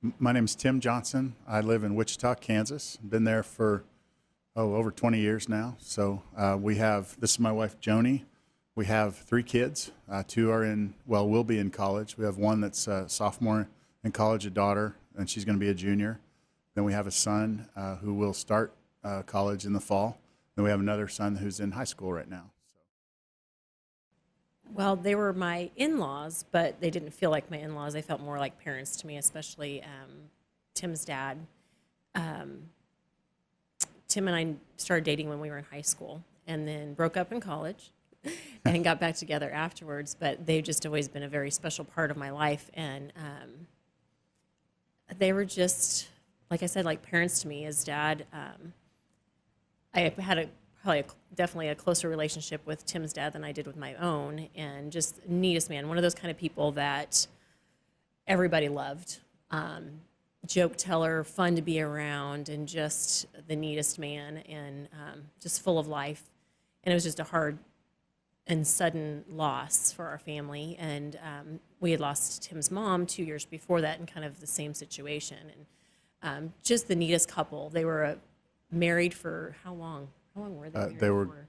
My name's Tim Johnson. I live in Wichita, Kansas. Been there for, over 20 years now. So this is my wife, Joni. We have 3 kids. 2 are will be in college. We have one that's a sophomore in college, a daughter, and she's going to be a junior. Then we have a son who will start college in the fall. Then we have another son who's in high school right now. Well, they were my in-laws, but they didn't feel like my in-laws. They felt more like parents to me, especially Tim's dad. Tim and I started dating when we were in high school and then broke up in college and got back together afterwards. But they've just always been a very special part of my life. And they were just, like I said, like parents to me. As dad, I had definitely a closer relationship with Tim's dad than I did with my own, and just neatest man, one of those kind of people that everybody loved. Joke teller, fun to be around, and just the neatest man, and just full of life. And it was just a hard and sudden loss for our family. And we had lost Tim's mom 2 years before that in kind of the same situation. And just the neatest couple. They were married for how long? How long were they married They were for?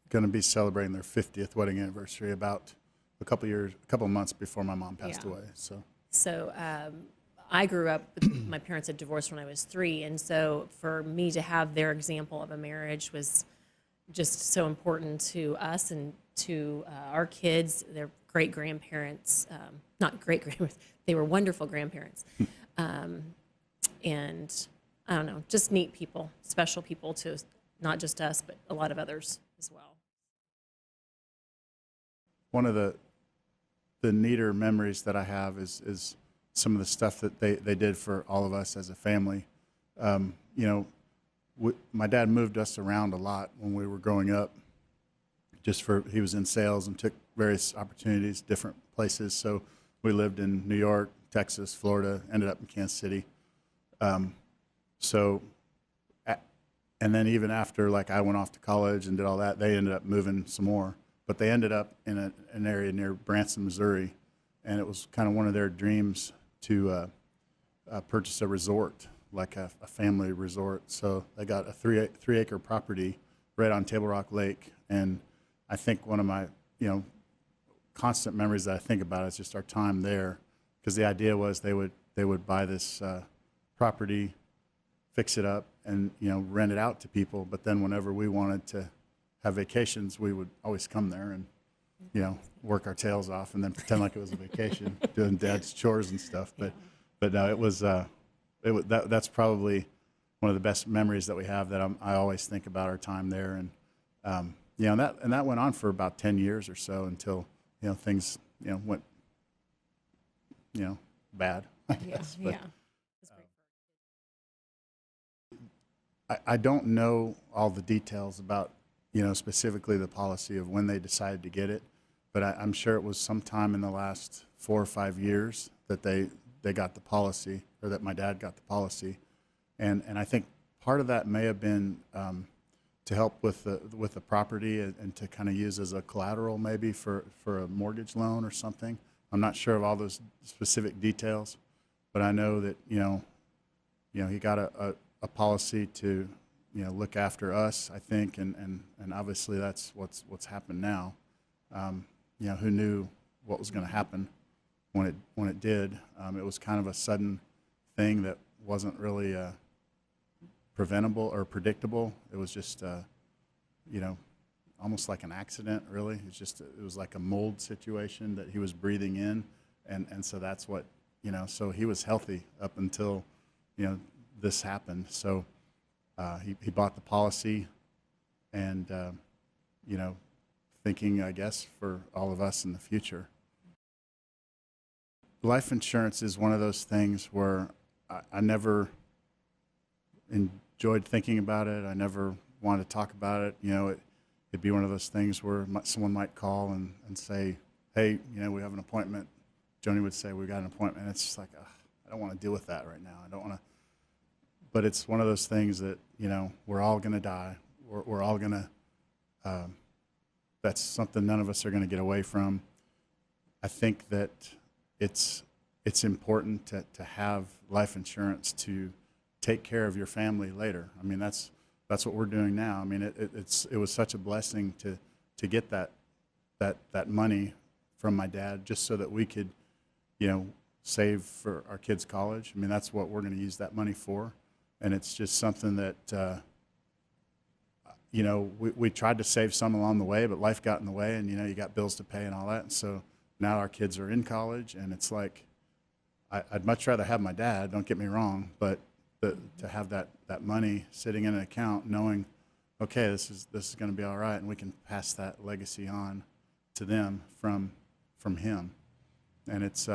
going to be celebrating their 50th wedding anniversary about a couple of months before my mom passed away. So I grew up, my parents had divorced when I was 3, and so for me to have their example of a marriage was just so important to us and to our kids, their great-grandparents, not great-grandparents, they were wonderful grandparents. And I don't know, just neat people, special people to not just us, but a lot of others as well. One of the neater memories that I have is some of the stuff that they did for all of us as a family. My dad moved us around a lot when we were growing up. He was in sales and took various opportunities, different places. So we lived in New York, Texas, Florida, ended up in Kansas City. And then even after, like, I went off to college and did all that, they ended up moving some more. But they ended up in an area near Branson, Missouri, and it was kind of one of their dreams to purchase a resort, like a family resort. So they got a 3-acre property right on Table Rock Lake. And I think one of my constant memories that I think about is just our time there, because the idea was they would buy this property, fix it up, and rent it out to people. But then whenever we wanted to have vacations, we would always come there and work our tails off and then pretend like it was a vacation, doing dad's chores and stuff. But no, that's probably one of the best memories that we have, that I always think about our time there. And and that went on for about 10 years or so until things went bad, I guess. But, I don't know all the details about, specifically the policy of when they decided to get it, but I'm sure it was sometime in the last 4 or 5 years that they got the policy, or that my dad got the policy. And I think part of that may have been to help with the property and to kind of use as a collateral maybe for a mortgage loan or something. I'm not sure of all those specific details, but I know that, he got a policy to look after us, I think, and obviously that's what's happened now. Who knew what was going to happen when it did? It was kind of a sudden thing that wasn't really preventable or predictable. It was just almost like an accident, really. It was like a mold situation that he was breathing in, and so that's what so he was healthy up until this happened. So he bought the policy, and thinking, I guess, for all of us in the future. Life insurance is one of those things where I never enjoyed thinking about it. I never wanted to talk about it. It'd be one of those things where someone might call and say, hey, we have an appointment. Joni would say, we got an appointment. It's just like, I don't want to deal with that right now. I don't want to. But it's one of those things that, we're all going to die. We're all going to, that's something none of us are going to get away from. I think that it's it's important to have life insurance to take care of your family later. I mean, that's what we're doing now. I mean, it was such a blessing to get that money from my dad, just so that we could, save for our kids' college. I mean, that's what we're going to use that money for. And it's just something that, we tried to save some along the way, but life got in the way, and, you got bills to pay and all that. And so now our kids are in college, and it's like, I'd much rather have my dad, don't get me wrong, but to have that money sitting in an account, knowing, okay, this is going to be all right, and we can pass that legacy on to them from him. And it's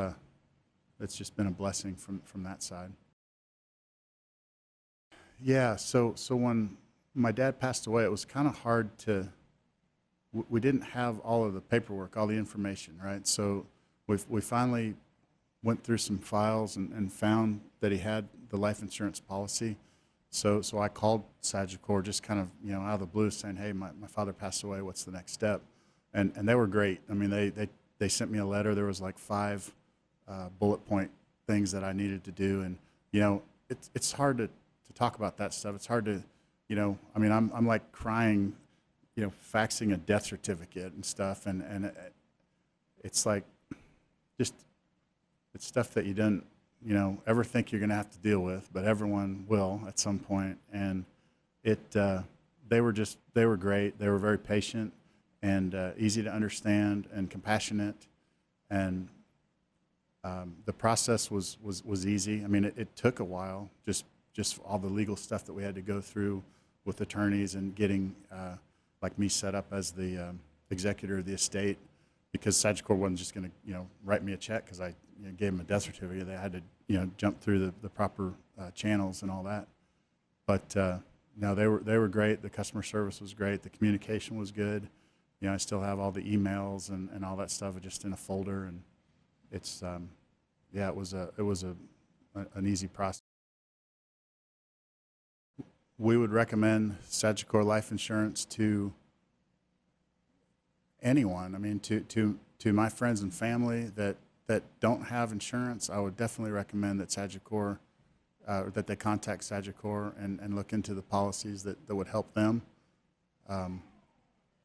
just been a blessing from that side. Yeah, so when my dad passed away, it was kind of hard we didn't have all of the paperwork, all the information, right? So we finally went through some files and found that he had the life insurance policy. So I called Sagicor just kind of, out of the blue, saying, hey, my father passed away, what's the next step? And they were great. I mean, they sent me a letter. There was like 5 bullet point things that I needed to do. And, it's hard to talk about that stuff. It's hard to, I mean, I'm like crying, faxing a death certificate and stuff. And it's like, just, it's stuff that you didn't, ever think you're going to have to deal with, but everyone will at some point. And they were great. They were very patient and easy to understand and compassionate. And the process was easy. I mean, it took a while, just all the legal stuff that we had to go through with attorneys and getting like me set up as the executor of the estate, because Sagicor wasn't just going to write me a check because I gave them a death certificate. They had to jump through the proper channels and all that. But no, they were great. The customer service was great. The communication was good. I still have all the emails and all that stuff just in a folder, and it's it was an easy process. We would recommend Sagicor life insurance to anyone. I mean, to my friends and family that don't have insurance, I would definitely recommend that Sagicor, that they contact Sagicor and look into the policies that would help them.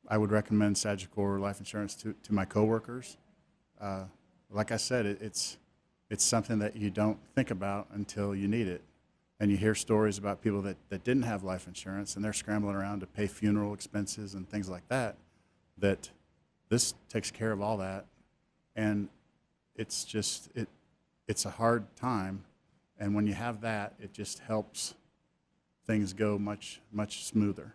I would recommend Sagicor life insurance to my coworkers. Like I said, it's something that you don't think about until you need it. And you hear stories about people that didn't have life insurance, and they're scrambling around to pay funeral expenses and things like that, that this takes care of all that. And it's just, it's a hard time. And when you have that, it just helps things go much, much smoother.